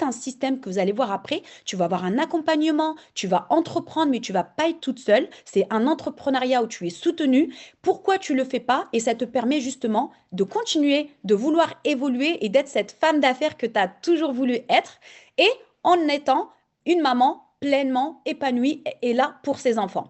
un système que vous allez voir après. Tu vas avoir un accompagnement, tu vas entreprendre, mais tu vas pas être toute seule. C'est un entrepreneuriat où tu es soutenue. Pourquoi tu le fais pas? Et ça te permet justement de continuer, de vouloir évoluer et d'être cette femme d'affaires que tu as toujours voulu être et en étant une maman pleinement épanouie et là pour ses enfants.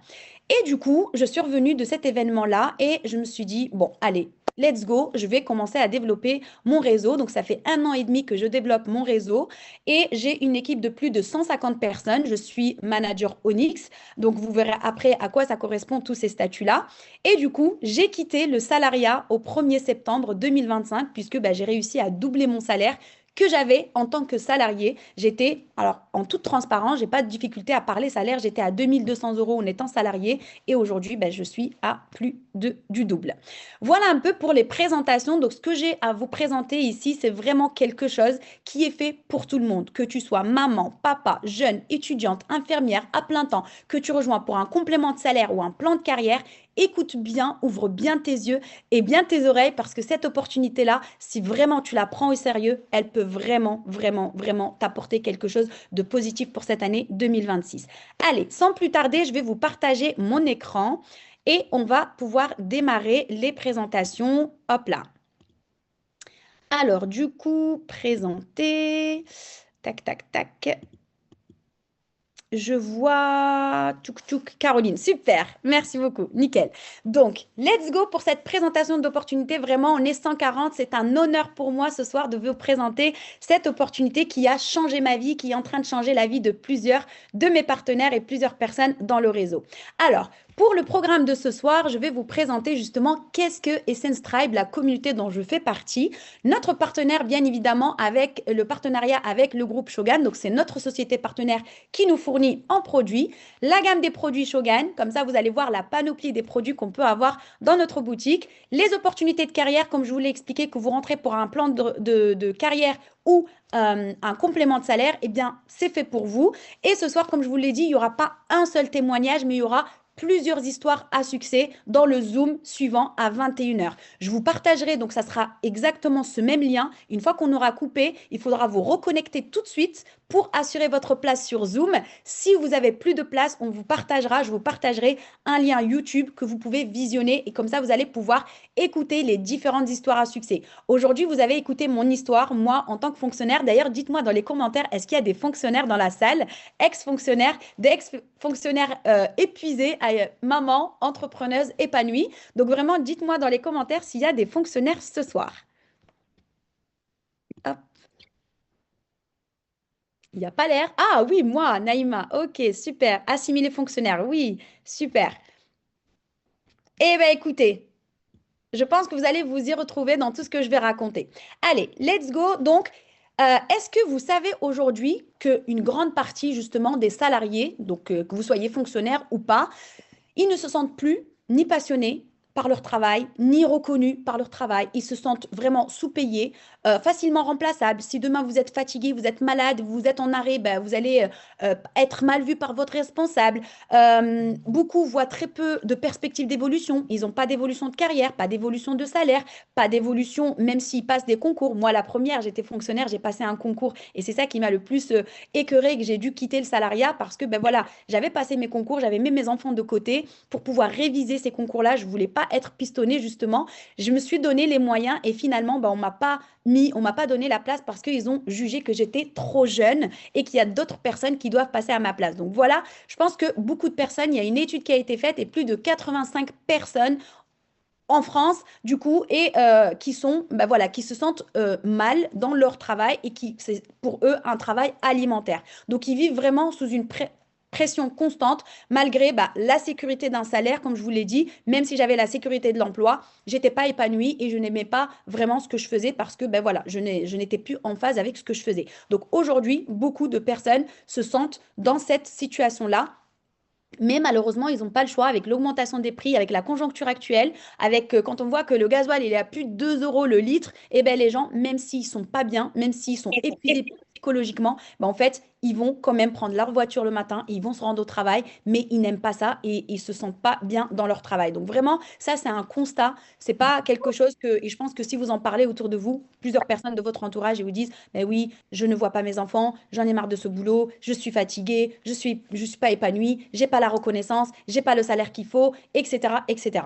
Et du coup, je suis revenue de cet événement-là et je me suis dit, bon, allez, let's go, je vais commencer à développer mon réseau. Donc, ça fait 1 an et demi que je développe mon réseau et j'ai une équipe de plus de 150 personnes. Je suis manager Onyx. Donc, vous verrez après à quoi ça correspond tous ces statuts-là. Et du coup, j'ai quitté le salariat au 1er septembre 2025 puisque bah, j'ai réussi à doubler mon salaire que j'avais en tant que salarié. J'étais, alors en toute transparence, j'ai pas de difficulté à parler salaire, j'étais à 2 200 € en étant salarié et aujourd'hui, ben, je suis à plus du double. Voilà un peu pour les présentations. Donc, ce que j'ai à vous présenter ici, c'est vraiment quelque chose qui est fait pour tout le monde. Que tu sois maman, papa, jeune, étudiante, infirmière, à plein temps, que tu rejoins pour un complément de salaire ou un plan de carrière, écoute bien, ouvre bien tes yeux et bien tes oreilles parce que cette opportunité-là, si vraiment tu la prends au sérieux, elle peut vraiment, vraiment, vraiment t'apporter quelque chose de positif pour cette année 2026. Allez, sans plus tarder, je vais vous partager mon écran et on va pouvoir démarrer les présentations. Hop là. Alors, du coup, présenter. Tac, tac, tac. Je vois Caroline, super, merci beaucoup, nickel. Donc, let's go pour cette présentation d'opportunité. Vraiment, on est 140, c'est un honneur pour moi ce soir de vous présenter cette opportunité qui a changé ma vie, qui est en train de changer la vie de plusieurs de mes partenaires et plusieurs personnes dans le réseau. Alors, pour le programme de ce soir, je vais vous présenter justement qu'est-ce que Essence Tribe, la communauté dont je fais partie. Notre partenaire, bien évidemment, avec le partenariat avec le groupe Shogun. Donc, c'est notre société partenaire qui nous fournit en produits. La gamme des produits Shogun, comme ça, vous allez voir la panoplie des produits qu'on peut avoir dans notre boutique. Les opportunités de carrière, comme je vous l'ai expliqué, que vous rentrez pour un plan de carrière ou un complément de salaire, eh bien, c'est fait pour vous. Et ce soir, comme je vous l'ai dit, il n'y aura pas un seul témoignage, mais il y aura plusieurs histoires à succès dans le Zoom suivant à 21 h. Je vous partagerai, donc ça sera exactement ce même lien. Une fois qu'on aura coupé, il faudra vous reconnecter tout de suite pour assurer votre place sur Zoom. Si vous avez plus de place, je vous partagerai un lien YouTube que vous pouvez visionner et comme ça, vous allez pouvoir écouter les différentes histoires à succès. Aujourd'hui, vous avez écouté mon histoire, moi, en tant que fonctionnaire. D'ailleurs, dites-moi dans les commentaires, est-ce qu'il y a des fonctionnaires dans la salle, ex-fonctionnaires, des ex-fonctionnaires épuisés, maman, entrepreneuse épanouie. Donc vraiment, dites-moi dans les commentaires s'il y a des fonctionnaires ce soir. Hop. Il n'y a pas l'air. Ah oui, moi, Naïma. Ok, super. Assimiler fonctionnaire. Oui, super. Eh bien, écoutez, je pense que vous allez vous y retrouver dans tout ce que je vais raconter. Allez, let's go. Donc, est-ce que vous savez aujourd'hui qu'une grande partie justement des salariés, donc que vous soyez fonctionnaire ou pas, ils ne se sentent plus ni passionnés par leur travail, ni reconnus par leur travail. Ils se sentent vraiment sous-payés, facilement remplaçables. Si demain vous êtes fatigué, vous êtes malade, vous êtes en arrêt, ben, vous allez être mal vu par votre responsable. Beaucoup voient très peu de perspectives d'évolution. Ils n'ont pas d'évolution de carrière, pas d'évolution de salaire, pas d'évolution, même s'ils passent des concours. Moi, la première, j'étais fonctionnaire, j'ai passé un concours et c'est ça qui m'a le plus écœurée, que j'ai dû quitter le salariat parce que ben voilà, j'avais passé mes concours, j'avais mis mes enfants de côté pour pouvoir réviser ces concours-là. Je voulais pas être pistonnée justement. Je me suis donné les moyens et finalement, ben, on m'a pas donné la place parce qu'ils ont jugé que j'étais trop jeune et qu'il y a d'autres personnes qui doivent passer à ma place. Donc voilà, je pense que beaucoup de personnes, il y a une étude qui a été faite et plus de 85 personnes en France, du coup, et qui sont, ben voilà, qui se sentent mal dans leur travail et qui, c'est pour eux un travail alimentaire. Donc, ils vivent vraiment sous une pression constante, malgré bah, la sécurité d'un salaire, comme je vous l'ai dit, même si j'avais la sécurité de l'emploi, j'étais pas épanouie et je n'aimais pas vraiment ce que je faisais parce que ben voilà, je n'étais plus en phase avec ce que je faisais. Donc aujourd'hui, beaucoup de personnes se sentent dans cette situation-là. Mais malheureusement, ils n'ont pas le choix avec l'augmentation des prix, avec la conjoncture actuelle, avec quand on voit que le gasoil il est à plus de 2 € le litre, et ben les gens, même s'ils sont pas bien, même s'ils sont épuisés psychologiquement, ben en fait, ils vont quand même prendre leur voiture le matin, ils vont se rendre au travail, mais ils n'aiment pas ça et ils se sentent pas bien dans leur travail. Donc vraiment, ça c'est un constat, c'est pas quelque chose que, et je pense que si vous en parlez autour de vous, plusieurs personnes de votre entourage et vous disent, mais oui, je ne vois pas mes enfants, j'en ai marre de ce boulot, je suis fatiguée, je suis pas épanouie, j'ai pas la reconnaissance, j'ai pas le salaire qu'il faut, etc., etc.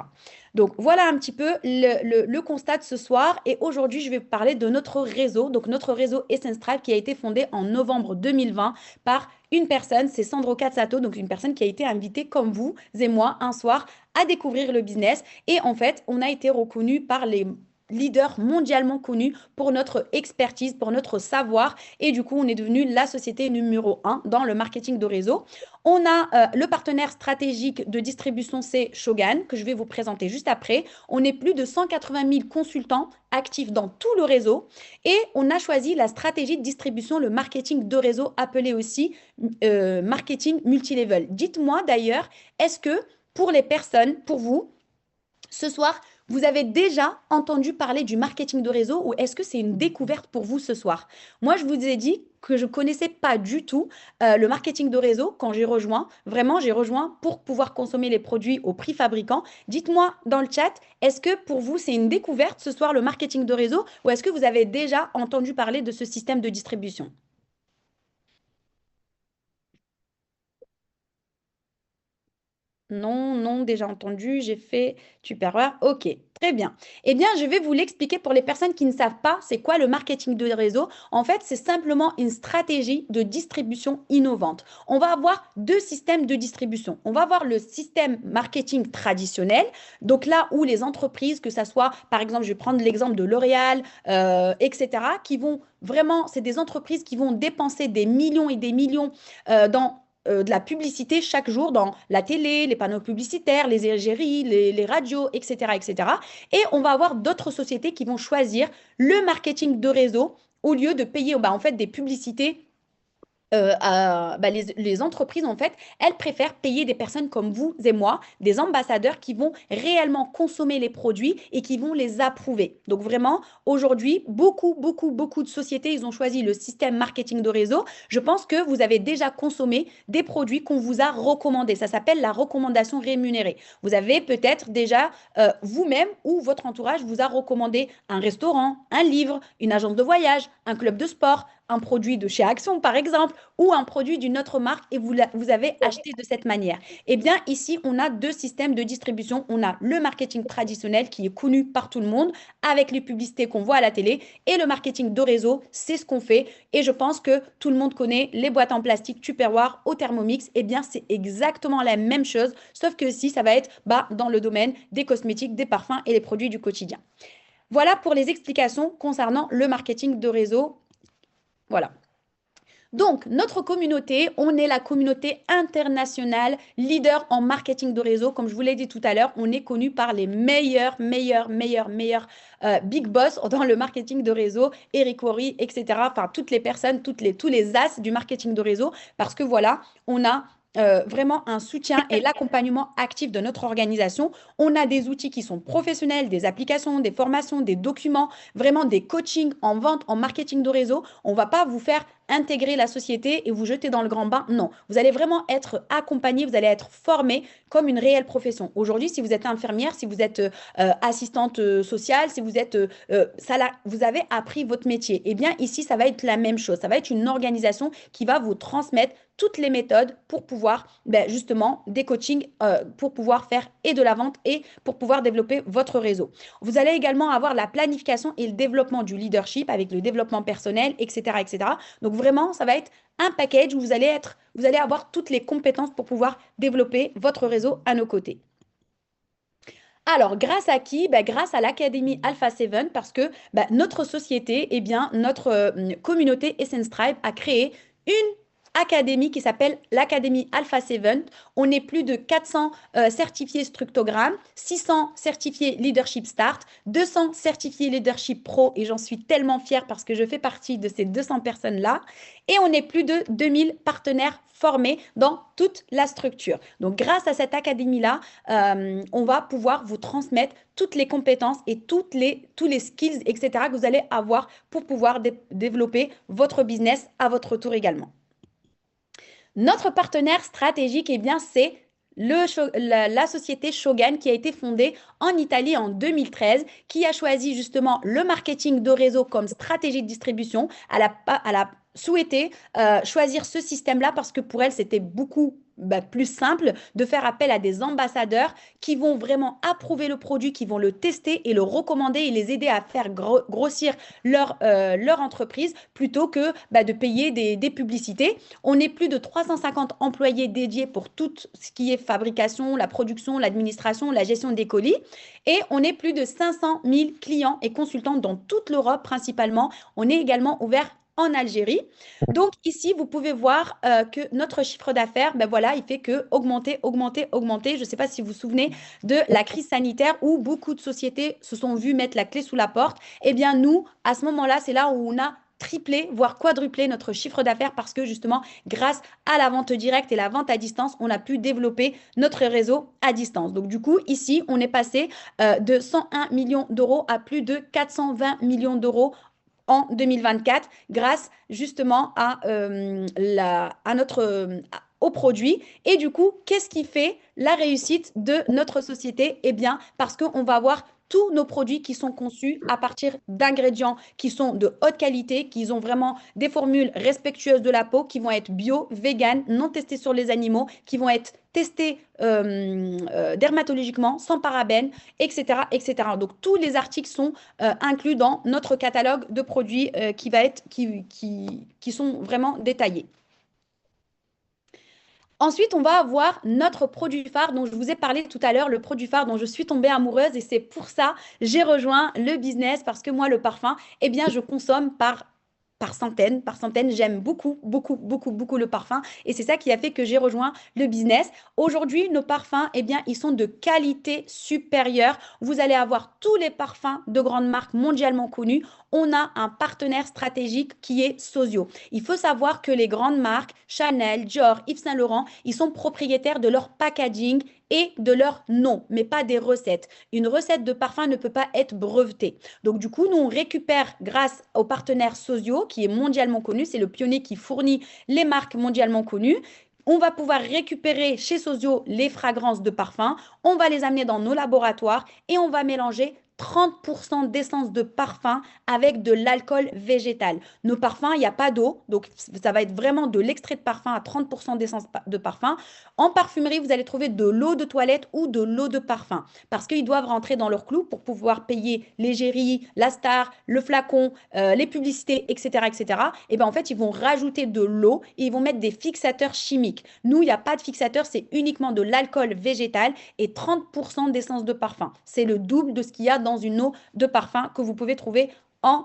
Donc voilà un petit peu le constat de ce soir. Et aujourd'hui, je vais vous parler de notre réseau. Donc notre réseau Essence Tribe qui a été fondé en novembre 2020 par une personne, c'est Sandro Cazzato, donc une personne qui a été invitée comme vous et moi un soir à découvrir le business. Et en fait, on a été reconnu par les leaders mondialement connus pour notre expertise, pour notre savoir. Et du coup, on est devenu la société numéro un dans le marketing de réseau. On a le partenaire stratégique de distribution, c'est Shogun, que je vais vous présenter juste après. On est plus de 180 000 consultants actifs dans tout le réseau. Et on a choisi la stratégie de distribution, le marketing de réseau, appelé aussi marketing multilevel. Dites-moi d'ailleurs, est-ce que pour les personnes, pour vous, ce soir, vous avez déjà entendu parler du marketing de réseau ou est-ce que c'est une découverte pour vous ce soir? Moi, je vous ai dit que je ne connaissais pas du tout le marketing de réseau quand j'ai rejoint. Vraiment, j'ai rejoint pour pouvoir consommer les produits au prix fabricant. Dites-moi dans le chat, est-ce que pour vous, c'est une découverte ce soir le marketing de réseau ou est-ce que vous avez déjà entendu parler de ce système de distribution? Non, non, déjà entendu, j'ai fait Tupperware. Ok, très bien. Eh bien, je vais vous l'expliquer pour les personnes qui ne savent pas c'est quoi le marketing de réseau. En fait, c'est simplement une stratégie de distribution innovante. On va avoir deux systèmes de distribution. On va avoir le système marketing traditionnel, donc là où les entreprises, que ça soit, par exemple, je vais prendre l'exemple de L'Oréal, etc., qui vont vraiment, c'est des entreprises qui vont dépenser des millions et des millions dans de la publicité chaque jour dans la télé, les panneaux publicitaires, les égéries, les radios, etc., etc. Et on va avoir d'autres sociétés qui vont choisir le marketing de réseau au lieu de payer bah, en fait des publicités bah, les entreprises, en fait, elles préfèrent payer des personnes comme vous et moi, des ambassadeurs qui vont réellement consommer les produits et qui vont les approuver. Donc vraiment, aujourd'hui, beaucoup, beaucoup, beaucoup de sociétés, ils ont choisi le système marketing de réseau. Je pense que vous avez déjà consommé des produits qu'on vous a recommandés. Ça s'appelle la recommandation rémunérée. Vous avez peut-être déjà vous-même ou votre entourage vous a recommandé un restaurant, un livre, une agence de voyage, un club de sport, un produit de chez Action, par exemple, ou un produit d'une autre marque et vous avez acheté de cette manière. Eh bien, ici, on a deux systèmes de distribution. On a le marketing traditionnel qui est connu par tout le monde avec les publicités qu'on voit à la télé et le marketing de réseau, c'est ce qu'on fait. Et je pense que tout le monde connaît les boîtes en plastique Tupperware au Thermomix. Eh bien, c'est exactement la même chose, sauf que ici, ça va être bah, dans le domaine des cosmétiques, des parfums et les produits du quotidien. Voilà pour les explications concernant le marketing de réseau. Voilà. Donc, notre communauté, on est la communauté internationale leader en marketing de réseau. Comme je vous l'ai dit tout à l'heure, on est connu par les meilleurs big boss dans le marketing de réseau, Eric Worre, etc. Enfin, toutes les personnes, tous les as du marketing de réseau, parce que voilà, on a vraiment un soutien et l'accompagnement actif de notre organisation. On a des outils qui sont professionnels, des applications, des formations, des documents, vraiment des coachings en vente, en marketing de réseau. On ne va pas vous faire intégrer la société et vous jeter dans le grand bain. Non, vous allez vraiment être accompagné, vous allez être formé comme une réelle profession. Aujourd'hui, si vous êtes infirmière, si vous êtes assistante sociale, si vous êtes vous avez appris votre métier. Eh bien, ici, ça va être la même chose. Ça va être une organisation qui va vous transmettre toutes les méthodes pour pouvoir, ben, justement, des coachings, pour pouvoir faire et de la vente et pour pouvoir développer votre réseau. Vous allez également avoir la planification et le développement du leadership avec le développement personnel, etc., etc. Donc vraiment, ça va être un package où vous allez avoir toutes les compétences pour pouvoir développer votre réseau à nos côtés. Alors, grâce à qui? Ben, grâce à l'Académie Alpha 7 parce que ben, notre société, eh bien, notre communauté Essence Tribe a créé une académie qui s'appelle l'Académie Alpha 7. On est plus de 400 certifiés Structogramme, 600 certifiés Leadership Start, 200 certifiés Leadership Pro et j'en suis tellement fière parce que je fais partie de ces 200 personnes-là. Et on est plus de 2000 partenaires formés dans toute la structure. Donc, grâce à cette académie-là, on va pouvoir vous transmettre toutes les compétences et tous les skills, etc., que vous allez avoir pour pouvoir développer votre business à votre tour également. Notre partenaire stratégique, eh bien, c'est la société Shogun qui a été fondée en Italie en 2013, qui a choisi justement le marketing de réseau comme stratégie de distribution. Elle a souhaité choisir ce système-là parce que pour elle, c'était beaucoup plus simple de faire appel à des ambassadeurs qui vont vraiment approuver le produit, qui vont le tester et le recommander et les aider à faire grossir leur entreprise plutôt que de payer des publicités. On est plus de 350 employés dédiés pour tout ce qui est fabrication, la production, l'administration, la gestion des colis. Et on est plus de 500 000 clients et consultants dans toute l'Europe principalement. On est également ouvert en Algérie. Donc ici, vous pouvez voir que notre chiffre d'affaires, voilà, il fait que augmenter, augmenter, augmenter. Je ne sais pas si vous vous souvenez de la crise sanitaire où beaucoup de sociétés se sont vues mettre la clé sous la porte. Eh bien, nous, à ce moment-là, c'est là où on a triplé, voire quadruplé notre chiffre d'affaires parce que justement, grâce à la vente directe et la vente à distance, on a pu développer notre réseau à distance. Donc du coup, ici, on est passé de 101 millions d'euros à plus de 420 millions d'euros en 2024 grâce justement à notre au produit. Et du coup, qu'est-ce qui fait la réussite de notre société? Eh bien, parce qu'on va avoir tous nos produits qui sont conçus à partir d'ingrédients qui sont de haute qualité, qui ont vraiment des formules respectueuses de la peau, qui vont être bio, vegan, non testés sur les animaux, qui vont être testés dermatologiquement, sans parabènes, etc., etc. Donc, tous les articles sont inclus dans notre catalogue de produits qui sont vraiment détaillés. Ensuite, on va avoir notre produit phare dont je vous ai parlé tout à l'heure, le produit phare dont je suis tombée amoureuse et c'est pour ça que j'ai rejoint le business parce que moi, le parfum, eh bien, je consomme par centaines, par centaines. J'aime beaucoup, beaucoup, beaucoup, beaucoup le parfum et c'est ça qui a fait que j'ai rejoint le business. Aujourd'hui, nos parfums, eh bien, ils sont de qualité supérieure. Vous allez avoir tous les parfums de grandes marques mondialement connues. On a un partenaire stratégique qui est Sozio. Il faut savoir que les grandes marques, Chanel, Dior, Yves Saint Laurent, ils sont propriétaires de leur packaging et de leur nom, mais pas des recettes. Une recette de parfum ne peut pas être brevetée. Donc, du coup, nous, on récupère grâce au partenaire Sozio, qui est mondialement connu, c'est le pionnier qui fournit les marques mondialement connues. On va pouvoir récupérer chez Sozio les fragrances de parfum, on va les amener dans nos laboratoires et on va mélanger 30% d'essence de parfum avec de l'alcool végétal. Nos parfums, il n'y a pas d'eau, donc ça va être vraiment de l'extrait de parfum à 30% d'essence de parfum. En parfumerie, vous allez trouver de l'eau de toilette ou de l'eau de parfum parce qu'ils doivent rentrer dans leur clou pour pouvoir payer l'égérie, la star, le flacon, les publicités, etc., etc. Et bien en fait, ils vont rajouter de l'eau et ils vont mettre des fixateurs chimiques. Nous, il n'y a pas de fixateur, c'est uniquement de l'alcool végétal et 30% d'essence de parfum. C'est le double de ce qu'il y a dans une eau de parfum que vous pouvez trouver en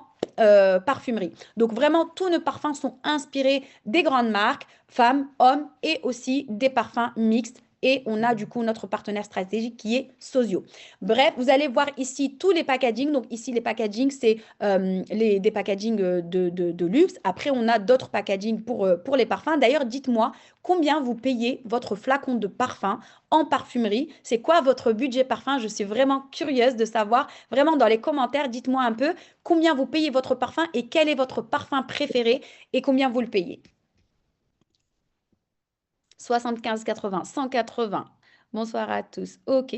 parfumerie. Donc vraiment, tous nos parfums sont inspirés des grandes marques, femmes, hommes et aussi des parfums mixtes. Et on a du coup notre partenaire stratégique qui est Sozio. Bref, vous allez voir ici tous les packagings. Donc ici, les packagings, c'est des packagings de luxe. Après, on a d'autres packagings pour les parfums. D'ailleurs, dites-moi combien vous payez votre flacon de parfum en parfumerie. C'est quoi votre budget parfum? Je suis vraiment curieuse de savoir. Vraiment, dans les commentaires, dites-moi un peu combien vous payez votre parfum et quel est votre parfum préféré et combien vous le payez. 75, 80, 180. Bonsoir à tous. OK.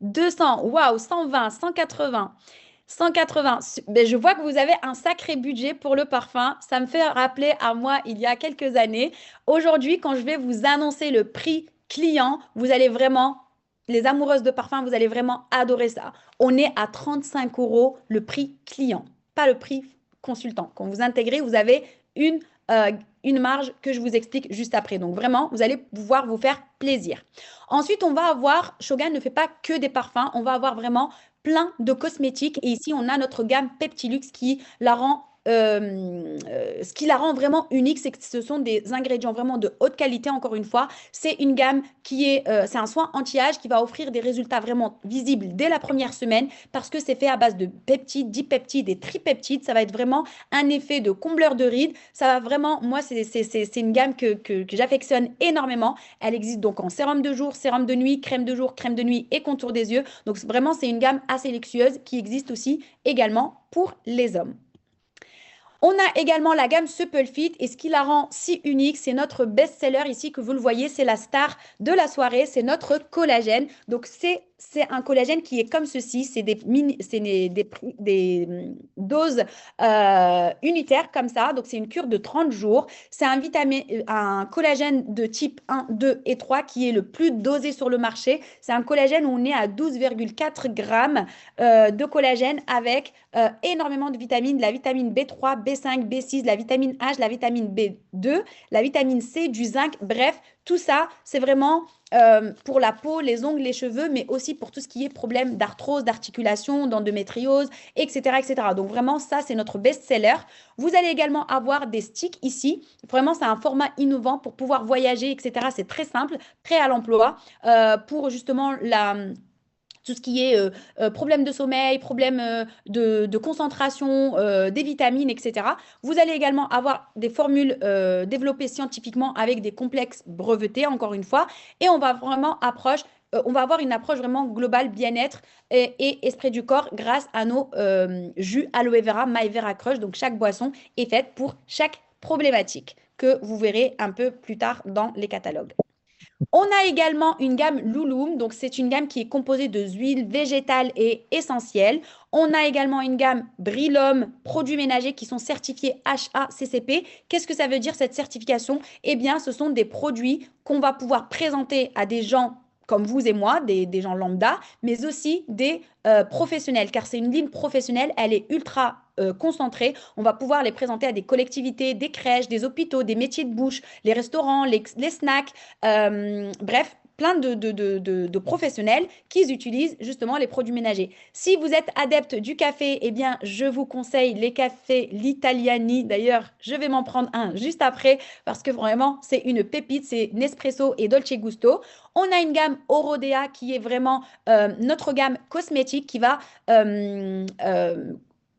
200. Waouh, 120, 180. 180. Ben, je vois que vous avez un sacré budget pour le parfum. Ça me fait rappeler à moi il y a quelques années. Aujourd'hui, quand je vais vous annoncer le prix client, vous allez vraiment, les amoureuses de parfum, vous allez vraiment adorer ça. On est à 35 € le prix client, pas le prix consultant. Quand vous intégrez, vous avez une, euh, une marge que je vous explique juste après. Donc vraiment, vous allez pouvoir vous faire plaisir. Ensuite, on va avoir, Shogun ne fait pas que des parfums, on va avoir vraiment plein de cosmétiques. Et ici, on a notre gamme Peptilux qui la rend ce qui la rend vraiment unique, c'est que ce sont des ingrédients vraiment de haute qualité, encore une fois. C'est une gamme c'est un soin anti-âge qui va offrir des résultats vraiment visibles dès la première semaine parce que c'est fait à base de peptides, dipeptides et tripeptides. Ça va être vraiment un effet de combleur de rides. Ça va vraiment, moi, c'est une gamme que j'affectionne énormément. Elle existe donc en sérum de jour, sérum de nuit, crème de jour, crème de nuit et contour des yeux. Donc vraiment, c'est une gamme assez luxueuse qui existe aussi également pour les hommes. On a également la gamme Supple Fit et ce qui la rend si unique, c'est notre best-seller ici que vous le voyez, c'est la star de la soirée, c'est notre collagène. Donc c'est un collagène qui est comme ceci, c'est des doses unitaires comme ça. Donc c'est une cure de 30 jours. C'est un collagène de type 1, 2 et 3 qui est le plus dosé sur le marché. C'est un collagène où on est à 12,4 grammes de collagène avec énormément de vitamines, la vitamine B3, B5, B6, la vitamine H, la vitamine B2, la vitamine C, du zinc, bref, tout ça, c'est vraiment pour la peau, les ongles, les cheveux, mais aussi pour tout ce qui est problème d'arthrose, d'articulation, d'endométriose, etc., etc. Donc vraiment, ça, c'est notre best-seller. Vous allez également avoir des sticks ici. Vraiment, c'est un format innovant pour pouvoir voyager, etc. C'est très simple, prêt à l'emploi pour justement tout ce qui est problème de sommeil, problème de concentration, des vitamines, etc. Vous allez également avoir des formules développées scientifiquement avec des complexes brevetés, encore une fois, et on va avoir une approche vraiment globale bien-être et esprit du corps grâce à nos jus aloe vera, My Vera Crush. Donc chaque boisson est faite pour chaque problématique que vous verrez un peu plus tard dans les catalogues. On a également une gamme Louloum, donc c'est une gamme qui est composée de huiles végétales et essentielles. On a également une gamme Brilhomme, produits ménagers qui sont certifiés HACCP. Qu'est-ce que ça veut dire cette certification? Eh bien, ce sont des produits qu'on va pouvoir présenter à des gens comme vous et moi, des gens lambda, mais aussi des professionnels, car c'est une ligne professionnelle, elle est ultra concentrée. On va pouvoir les présenter à des collectivités, des crèches, des hôpitaux, des métiers de bouche, les restaurants, les snacks, bref, plein de professionnels qui utilisent justement les produits ménagers. Si vous êtes adepte du café, eh bien, je vous conseille les cafés L'Italiani. D'ailleurs, je vais m'en prendre un juste après parce que vraiment, c'est une pépite. C'est Nespresso et Dolce Gusto. On a une gamme Orodea qui est vraiment notre gamme cosmétique qui va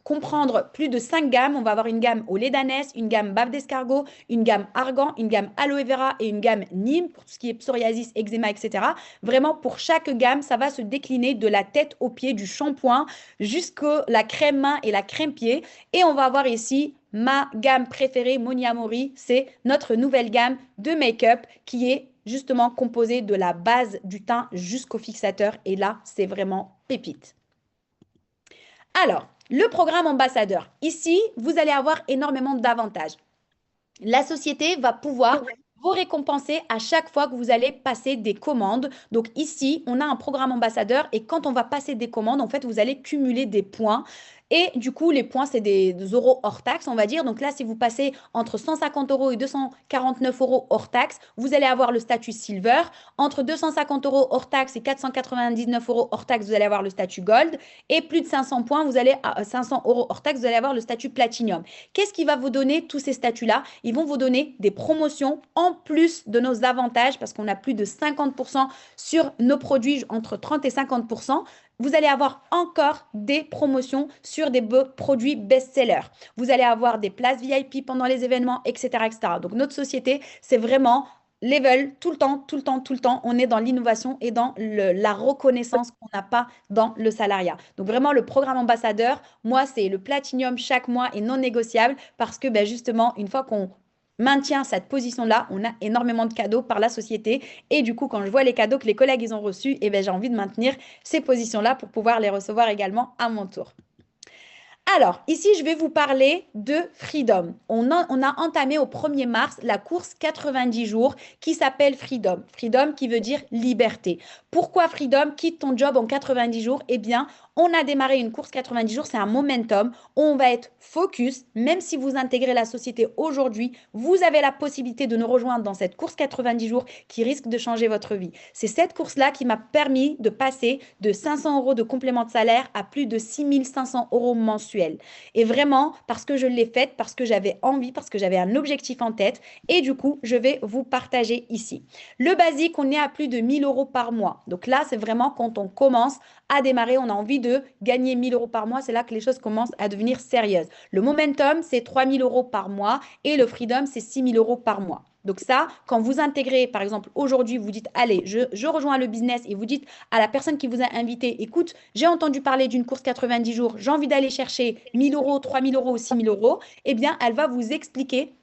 comprendre plus de 5 gammes. On va avoir une gamme au lait d'ânesse, une gamme bave d'escargot, une gamme argan, une gamme aloe vera et une gamme Nîmes pour tout ce qui est psoriasis, eczéma, etc. Vraiment, pour chaque gamme, ça va se décliner de la tête aux pieds, du shampoing jusqu'à la crème main et la crème pied. Et on va avoir ici ma gamme préférée, Moni Amori. C'est notre nouvelle gamme de make-up qui est justement composée de la base du teint jusqu'au fixateur. Et là, c'est vraiment pépite. Alors, le programme ambassadeur. Ici, vous allez avoir énormément d'avantages. La société va pouvoir vous récompenser à chaque fois que vous allez passer des commandes. Donc ici, on a un programme ambassadeur et quand on va passer des commandes, en fait, vous allez cumuler des points. Et du coup, les points, c'est des euros hors taxe, on va dire. Donc là, si vous passez entre 150 euros et 249 euros hors taxe, vous allez avoir le statut silver. Entre 250 euros hors taxe et 499 euros hors taxe, vous allez avoir le statut gold. Et plus de 500 points, vous allez à 500 euros hors taxe, vous allez avoir le statut platinum. Qu'est-ce qui va vous donner tous ces statuts-là? Ils vont vous donner des promotions en plus de nos avantages parce qu'on a plus de 50% sur nos produits, entre 30 et 50%. Vous allez avoir encore des promotions sur des produits best-sellers. Vous allez avoir des places VIP pendant les événements, etc., etc. Donc, notre société, c'est vraiment level tout le temps, tout le temps, tout le temps. On est dans l'innovation et dans la reconnaissance qu'on n'a pas dans le salariat. Donc, vraiment, le programme ambassadeur, moi, c'est le platinium chaque mois et non négociable parce que, ben, justement, une fois qu'on maintient cette position-là, on a énormément de cadeaux par la société. Et du coup, quand je vois les cadeaux que les collègues ils ont reçus, eh ben, j'ai envie de maintenir ces positions-là pour pouvoir les recevoir également à mon tour. Alors, ici, je vais vous parler de Freedom. On a entamé au 1er mars la course 90 jours qui s'appelle Freedom. Freedom qui veut dire liberté. Pourquoi Freedom? Quitte ton job en 90 jours. Eh bien, on a démarré une course 90 jours, c'est un momentum. On va être focus. Même si vous intégrez la société aujourd'hui, vous avez la possibilité de nous rejoindre dans cette course 90 jours qui risque de changer votre vie. C'est cette course-là qui m'a permis de passer de 500 euros de complément de salaire à plus de 6500 euros mensuels. Et vraiment, parce que je l'ai faite, parce que j'avais envie, parce que j'avais un objectif en tête. Et du coup, je vais vous partager ici. Le basique, on est à plus de 1000 euros par mois. Donc là, c'est vraiment quand on commence à démarrer, on a envie de gagner 1 000 euros par mois, c'est là que les choses commencent à devenir sérieuses. Le momentum, c'est 3 000 euros par mois et le freedom, c'est 6 000 euros par mois. Donc ça, quand vous intégrez, par exemple, aujourd'hui, vous dites, allez, je rejoins le business et vous dites à la personne qui vous a invité, écoute, j'ai entendu parler d'une course 90 jours, j'ai envie d'aller chercher 1 000 euros, 3 000 euros ou 6 000 euros, eh bien, elle va vous expliquer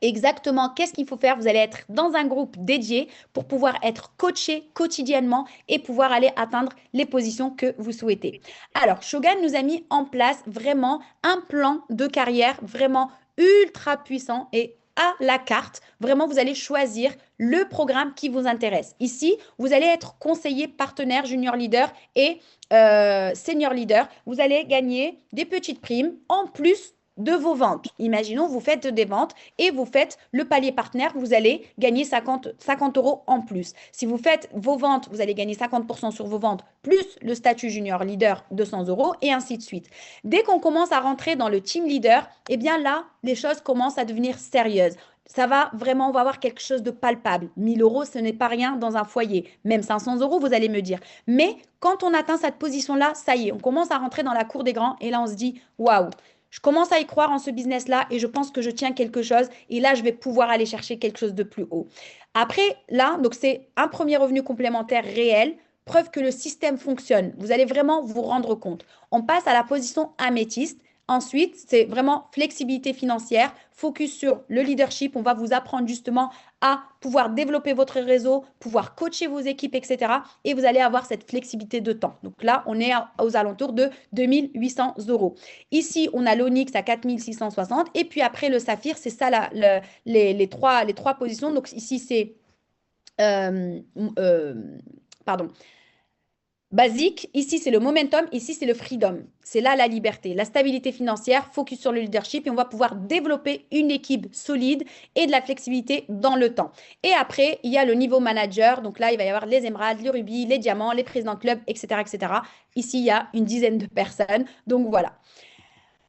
exactement qu'est-ce qu'il faut faire. Vous allez être dans un groupe dédié pour pouvoir être coaché quotidiennement et pouvoir aller atteindre les positions que vous souhaitez. Alors, Shogun nous a mis en place vraiment un plan de carrière vraiment ultra puissant et à la carte. Vraiment, vous allez choisir le programme qui vous intéresse. Ici, vous allez être conseiller, partenaire, junior leader et senior leader. Vous allez gagner des petites primes en plus de vos ventes. Imaginons, vous faites des ventes et vous faites le palier partenaire, vous allez gagner 50 euros en plus. Si vous faites vos ventes, vous allez gagner 50% sur vos ventes, plus le statut junior leader 200 euros et ainsi de suite. Dès qu'on commence à rentrer dans le team leader, eh bien là, les choses commencent à devenir sérieuses. Ça va vraiment, on va avoir quelque chose de palpable. 1 000 euros, ce n'est pas rien dans un foyer. Même 500 euros, vous allez me dire. Mais quand on atteint cette position-là, ça y est, on commence à rentrer dans la cour des grands et là, on se dit, waouh, je commence à y croire en ce business-là et je pense que je tiens quelque chose et là, je vais pouvoir aller chercher quelque chose de plus haut. Après, là, donc c'est un premier revenu complémentaire réel, preuve que le système fonctionne. Vous allez vraiment vous rendre compte. On passe à la position améthyste. Ensuite, c'est vraiment flexibilité financière, focus sur le leadership. On va vous apprendre justement à pouvoir développer votre réseau, pouvoir coacher vos équipes, etc. Et vous allez avoir cette flexibilité de temps. Donc là, on est aux alentours de 2 800 euros. Ici, on a l'Onyx à 4 660. Et puis après, le Saphir, c'est ça les trois positions. Donc ici, c'est... euh, euh, pardon. Basique, ici c'est le momentum, ici c'est le freedom. C'est là la liberté, la stabilité financière, focus sur le leadership et on va pouvoir développer une équipe solide et de la flexibilité dans le temps. Et après, il y a le niveau manager. Donc là, il va y avoir les émeraudes, les rubis, les diamants, les présidents de club, etc., etc. Ici, il y a une dizaine de personnes. Donc voilà.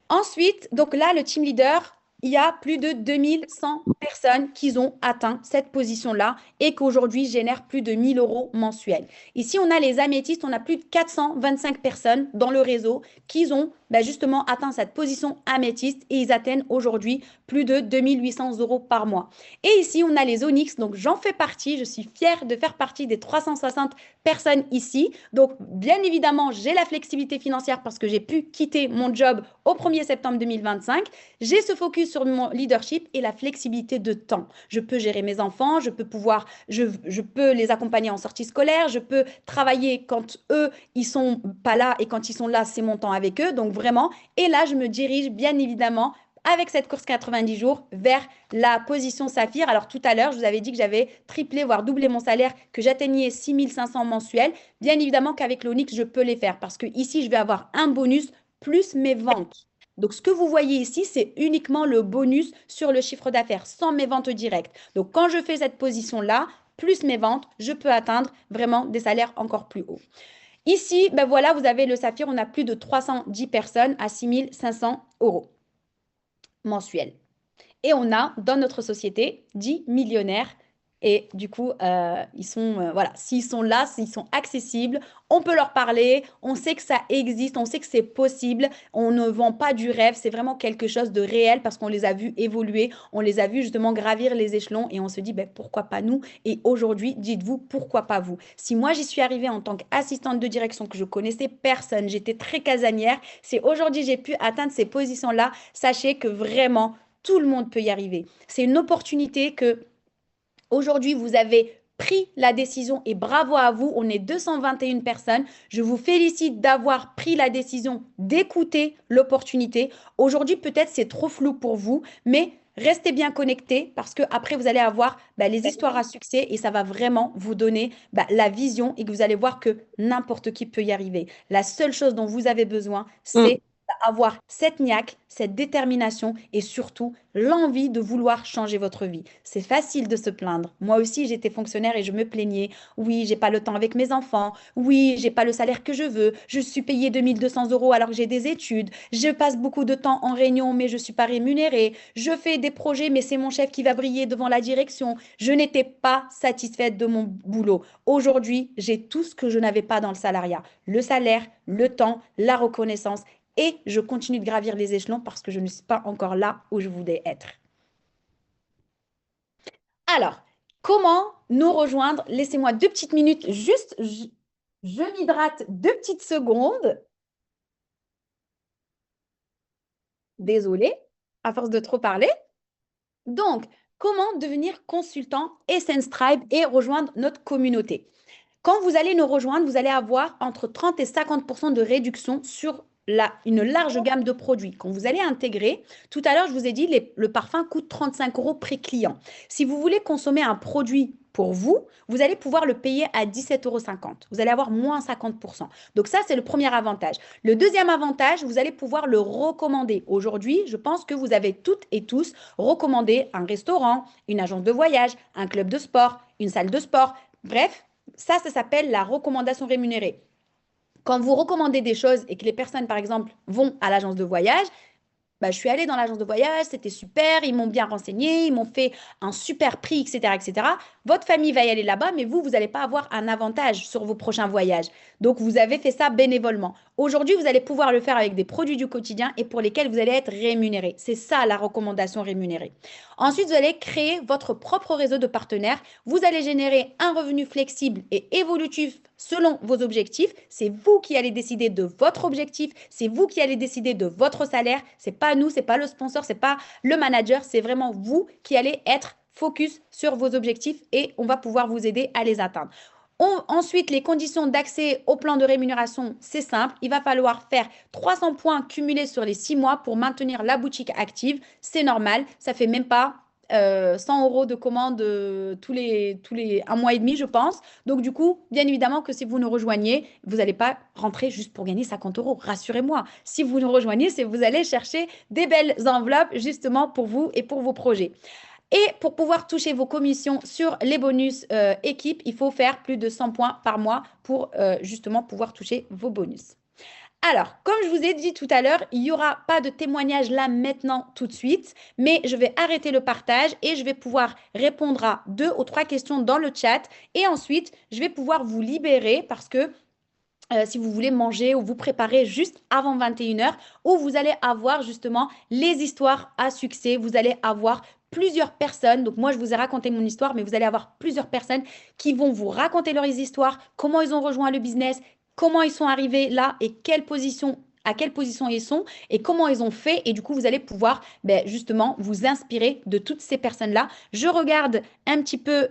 Ensuite, donc là, le team leader, il y a plus de 2100 personnes qui ont atteint cette position-là et qu'aujourd'hui génèrent plus de 1 000 euros mensuels. Ici, on a les améthystes, on a plus de 425 personnes dans le réseau qui ont justement atteint cette position améthyste et ils atteignent aujourd'hui plus de 2 800 euros par mois. Et ici, on a les onyx, donc j'en fais partie, je suis fière de faire partie des 360 personnes ici. Donc, bien évidemment, j'ai la flexibilité financière parce que j'ai pu quitter mon job au 1er septembre 2025. J'ai ce focus sur mon leadership et la flexibilité de temps. Je peux gérer mes enfants, je peux les accompagner en sortie scolaire, je peux travailler quand eux, ils sont pas là et quand ils sont là, c'est mon temps avec eux. Donc vraiment, et là, je me dirige bien évidemment avec cette course 90 jours vers la position Saphir. Alors tout à l'heure, je vous avais dit que j'avais triplé, voire doublé mon salaire, que j'atteignais 6 500 mensuels. Bien évidemment qu'avec l'Onyx, je peux les faire parce que ici, je vais avoir un bonus plus mes ventes. Donc, ce que vous voyez ici, c'est uniquement le bonus sur le chiffre d'affaires, sans mes ventes directes. Donc, quand je fais cette position-là, plus mes ventes, je peux atteindre vraiment des salaires encore plus hauts. Ici, ben voilà, vous avez le Saphir, on a plus de 310 personnes à 6 500 euros mensuels. Et on a dans notre société 10 millionnaires. Et du coup, ils sont, voilà, s'ils sont là, s'ils sont accessibles, on peut leur parler, on sait que ça existe, on sait que c'est possible, on ne vend pas du rêve, c'est vraiment quelque chose de réel parce qu'on les a vus évoluer, on les a vus justement gravir les échelons et on se dit, ben, pourquoi pas nous? Et aujourd'hui, dites-vous, pourquoi pas vous? Si moi, j'y suis arrivée en tant qu'assistante de direction, que je connaissais personne, j'étais très casanière, si aujourd'hui j'ai pu atteindre ces positions-là, sachez que vraiment, tout le monde peut y arriver. C'est une opportunité que aujourd'hui vous avez pris la décision et bravo à vous. On est 221 personnes. Je vous félicite d'avoir pris la décision d'écouter l'opportunité. Aujourd'hui, peut-être c'est trop flou pour vous, mais restez bien connectés parce que après vous allez avoir les histoires à succès et ça va vraiment vous donner la vision et que vous allez voir que n'importe qui peut y arriver. La seule chose dont vous avez besoin, c'est avoir cette niaque, cette détermination et surtout l'envie de vouloir changer votre vie. C'est facile de se plaindre. Moi aussi, j'étais fonctionnaire et je me plaignais. Oui, j'ai pas le temps avec mes enfants. Oui, j'ai pas le salaire que je veux. Je suis payée 2 200 € alors que j'ai des études. Je passe beaucoup de temps en réunion, mais je suis pas rémunérée. Je fais des projets, mais c'est mon chef qui va briller devant la direction. Je n'étais pas satisfaite de mon boulot. Aujourd'hui, j'ai tout ce que je n'avais pas dans le salariat. Le salaire, le temps, la reconnaissance et je continue de gravir les échelons parce que je ne suis pas encore là où je voulais être. Alors, comment nous rejoindre? Laissez-moi 2 petites minutes, juste, je m'hydrate 2 petites secondes. Désolée, à force de trop parler. Donc, comment devenir consultant Essence Tribe et rejoindre notre communauté? Quand vous allez nous rejoindre, vous allez avoir entre 30 et 50% de réduction sur une large gamme de produits. Quand vous allez intégrer, tout à l'heure, je vous ai dit, le parfum coûte 35 € prix client. Si vous voulez consommer un produit pour vous, vous allez pouvoir le payer à 17,50 €. Vous allez avoir moins 50%. Donc ça, c'est le premier avantage. Le deuxième avantage, vous allez pouvoir le recommander. Aujourd'hui, je pense que vous avez toutes et tous recommandé un restaurant, une agence de voyage, un club de sport, une salle de sport. Bref, ça s'appelle la recommandation rémunérée. Quand vous recommandez des choses et que les personnes, par exemple, vont à l'agence de voyage, bah, je suis allée dans l'agence de voyage, c'était super, ils m'ont bien renseigné, ils m'ont fait un super prix, etc., etc. Votre famille va y aller là-bas, mais vous n'allez pas avoir un avantage sur vos prochains voyages. Donc, vous avez fait ça bénévolement. Aujourd'hui, vous allez pouvoir le faire avec des produits du quotidien et pour lesquels vous allez être rémunéré. C'est ça la recommandation rémunérée. Ensuite, vous allez créer votre propre réseau de partenaires. Vous allez générer un revenu flexible et évolutif selon vos objectifs. C'est vous qui allez décider de votre objectif, c'est vous qui allez décider de votre salaire. C'est pas nous, c'est pas le sponsor, c'est pas le manager, c'est vraiment vous qui allez être focus sur vos objectifs et on va pouvoir vous aider à les atteindre. Ensuite, les conditions d'accès au plan de rémunération, c'est simple. Il va falloir faire 300 points cumulés sur les 6 mois pour maintenir la boutique active. C'est normal. Ça fait même pas 100 € de commande tous les 1 mois et demi, je pense. Donc, du coup, bien évidemment que si vous nous rejoignez, vous n'allez pas rentrer juste pour gagner 50 €. Rassurez-moi. Si vous nous rejoignez, c'est vous allez chercher des belles enveloppes justement pour vous et pour vos projets. Et pour pouvoir toucher vos commissions sur les bonus équipe, il faut faire plus de 100 points par mois pour justement pouvoir toucher vos bonus. Alors, comme je vous ai dit tout à l'heure, il n'y aura pas de témoignage là maintenant tout de suite, mais je vais arrêter le partage et je vais pouvoir répondre à 2 ou 3 questions dans le chat. Et ensuite, je vais pouvoir vous libérer parce que si vous voulez manger ou vous préparer juste avant 21 h, où vous allez avoir justement les histoires à succès. Vous allez avoir plusieurs personnes. Donc moi, je vous ai raconté mon histoire, mais vous allez avoir plusieurs personnes qui vont vous raconter leurs histoires, comment ils ont rejoint le business, comment ils sont arrivés là et à quelle position ils sont et comment ils ont fait. Et du coup, vous allez pouvoir justement vous inspirer de toutes ces personnes-là. Je regarde un petit peu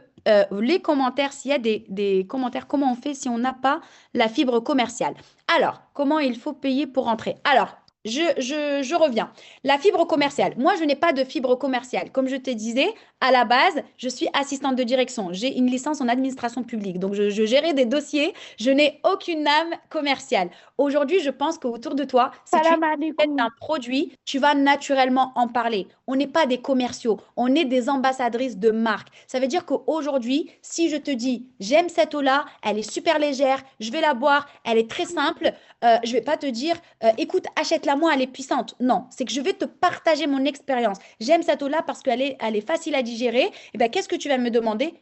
les commentaires, s'il y a des commentaires, comment on fait si on n'a pas la fibre commerciale. Alors, comment il faut payer pour entrer? Alors, je reviens. La fibre commerciale. Moi, je n'ai pas de fibre commerciale. Comme je te disais, à la base, je suis assistante de direction. J'ai une licence en administration publique. Donc, je gérais des dossiers. Je n'ai aucune âme commerciale. Aujourd'hui, je pense qu'autour de toi, si tu Salam achètes un alaikum. produit, tu vas naturellement en parler. On n'est pas des commerciaux. On est des ambassadrices de marque. Ça veut dire qu'aujourd'hui, si je te dis, j'aime cette eau-là, elle est super légère, je vais la boire, elle est très simple, je vais pas te dire, écoute, achète-la moi, elle est puissante. Non, c'est que je vais te partager mon expérience. J'aime cette eau-là parce qu'elle est facile à digérer. Et ben, qu'est-ce que tu vas me demander?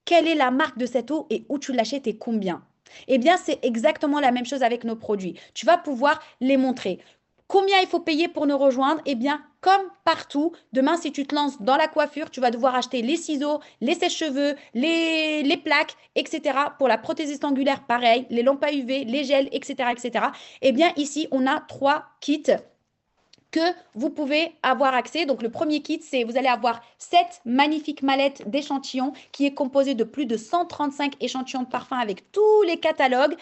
Quelle est la marque de cette eau et où tu l'achètes et combien? Eh bien, c'est exactement la même chose avec nos produits. Tu vas pouvoir les montrer. Combien il faut payer pour nous rejoindre? Eh bien, comme partout, demain, si tu te lances dans la coiffure, tu vas devoir acheter les ciseaux, les sèche-cheveux, les plaques, etc. Pour la prothésiste angulaire, pareil, les lampes à UV, les gels, etc., etc. Eh bien, ici, on a 3 kits que vous pouvez avoir accès. Donc, le premier kit, c'est vous allez avoir cette magnifique mallette d'échantillons qui est composée de plus de 135 échantillons de parfum avec tous les catalogues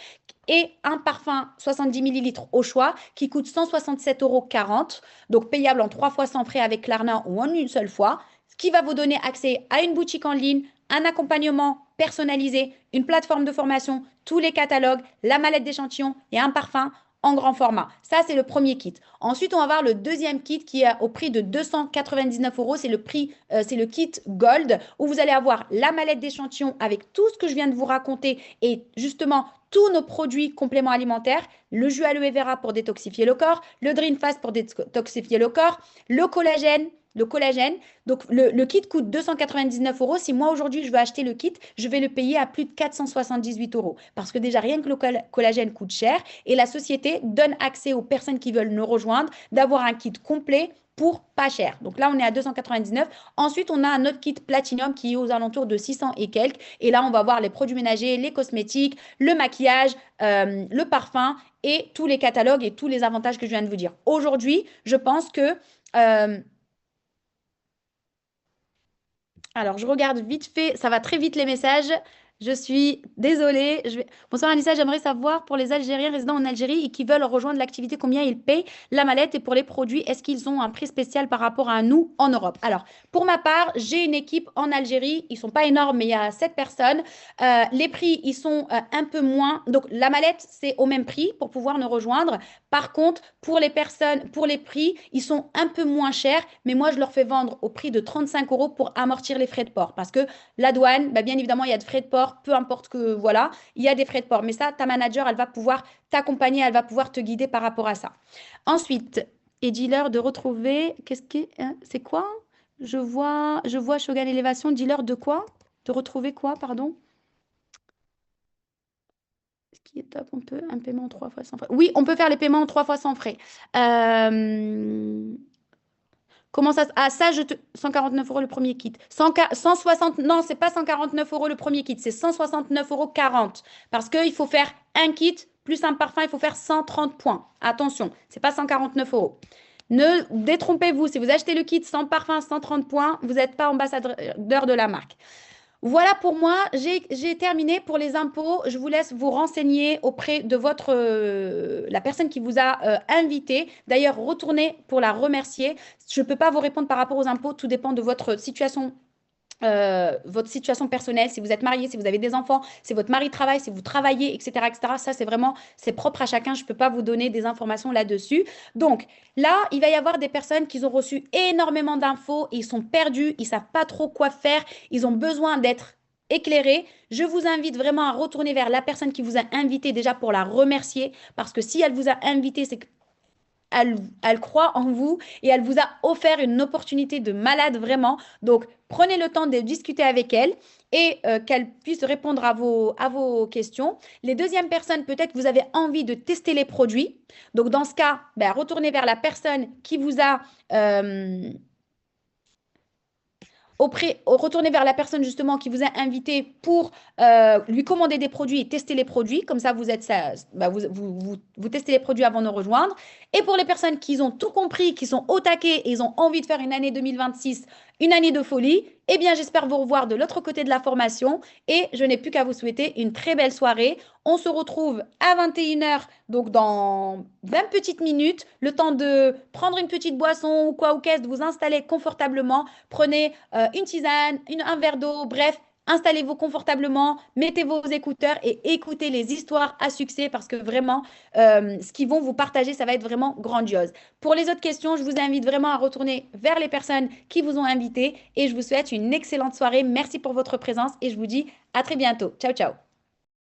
et un parfum 70 millilitres au choix qui coûte 167,40 €, donc payable en 3 fois sans frais avec Klarna ou en une seule fois, ce qui va vous donner accès à une boutique en ligne, un accompagnement personnalisé, une plateforme de formation, tous les catalogues, la mallette d'échantillons et un parfum en grand format. Ça, c'est le premier kit. Ensuite, on va voir le deuxième kit qui est au prix de 299 euros. C'est le prix, c'est le kit Gold où vous allez avoir la mallette d'échantillon avec tout ce que je viens de vous raconter et justement tous nos produits compléments alimentaires, le jus aloe vera pour détoxifier le corps, le Dream Fast pour détoxifier le corps, le collagène. Le collagène, donc le kit coûte 299 euros. Si moi aujourd'hui je veux acheter le kit, je vais le payer à plus de 478 euros. Parce que déjà rien que le collagène coûte cher et la société donne accès aux personnes qui veulent nous rejoindre d'avoir un kit complet pour pas cher. Donc là, on est à 299. Ensuite, on a un autre kit Platinum qui est aux alentours de 600 et quelques. Et là, on va voir les produits ménagers, les cosmétiques, le maquillage, le parfum et tous les catalogues et tous les avantages que je viens de vous dire. Aujourd'hui, je pense que... alors, je regarde vite fait, ça va très vite les messages. Je suis désolée. Bonsoir Anissa, j'aimerais savoir pour les Algériens résidant en Algérie et qui veulent rejoindre l'activité, combien ils payent la mallette et pour les produits, est-ce qu'ils ont un prix spécial par rapport à nous en Europe? Alors, pour ma part, j'ai une équipe en Algérie. Ils sont pas énormes, mais il y a 7 personnes. Les prix, ils sont un peu moins. Donc, la mallette, c'est au même prix pour pouvoir nous rejoindre. Par contre, pour les personnes, pour les prix, ils sont un peu moins chers, mais moi, je leur fais vendre au prix de 35 euros pour amortir les frais de port. Parce que la douane, bah, bien évidemment, il y a de frais de port, peu importe que, voilà, il y a des frais de port. Mais ça, ta manager, elle va pouvoir t'accompagner, elle va pouvoir te guider par rapport à ça. Ensuite, et dealer de retrouver, qu'est-ce que c'est quoi? Je vois Shogun Élévation, dealer de quoi? De retrouver quoi, pardon? Ce qui est top, on peut un paiement 3 fois sans frais. Oui, on peut faire les paiements 3 fois sans frais. Euh, Comment ça? Ah, ça, 149 euros le premier kit. 160, non, c'est pas 149 euros le premier kit, c'est 169,40 euros. Parce qu'il faut faire un kit plus un parfum, il faut faire 130 points. Attention, c'est pas 149 euros. Ne détrompez-vous, si vous achetez le kit sans parfum, 130 points, vous n'êtes pas ambassadeur de la marque. Voilà pour moi, j'ai terminé pour les impôts. Je vous laisse vous renseigner auprès de la personne qui vous a invité. D'ailleurs, retournez pour la remercier. Je ne peux pas vous répondre par rapport aux impôts, tout dépend de votre situation personnelle, si vous êtes marié, si vous avez des enfants, si votre mari travaille, si vous travaillez, etc., etc. Ça, c'est vraiment, c'est propre à chacun. Je ne peux pas vous donner des informations là-dessus. Donc, là, il va y avoir des personnes qui ont reçu énormément d'infos, ils sont perdus, ils ne savent pas trop quoi faire, ils ont besoin d'être éclairés. Je vous invite vraiment à retourner vers la personne qui vous a invité déjà pour la remercier, parce que si elle vous a invité, c'est que elle croit en vous et elle vous a offert une opportunité de malade vraiment. Donc, prenez le temps de discuter avec elle et qu'elle puisse répondre à vos questions. Les deuxièmes personnes, peut-être vous avez envie de tester les produits. Donc, dans ce cas, ben, retournez vers la personne qui vous a... retournez vers la personne justement qui vous a invité pour lui commander des produits et tester les produits. Comme ça, vous testez les produits avant de nous rejoindre. Et pour les personnes qui ont tout compris, qui sont au taquet et ils ont envie de faire une année 2026, une année de folie, eh bien, j'espère vous revoir de l'autre côté de la formation. Et je n'ai plus qu'à vous souhaiter une très belle soirée. On se retrouve à 21 h, donc dans 20 petites minutes, le temps de prendre une petite boisson ou quoi, ou qu'est-ce, de vous installer confortablement. Prenez une tisane, un verre d'eau, bref, installez-vous confortablement, mettez vos écouteurs et écoutez les histoires à succès parce que vraiment, ce qu'ils vont vous partager, ça va être vraiment grandiose. Pour les autres questions, je vous invite vraiment à retourner vers les personnes qui vous ont invité et je vous souhaite une excellente soirée. Merci pour votre présence et je vous dis à très bientôt. Ciao, ciao.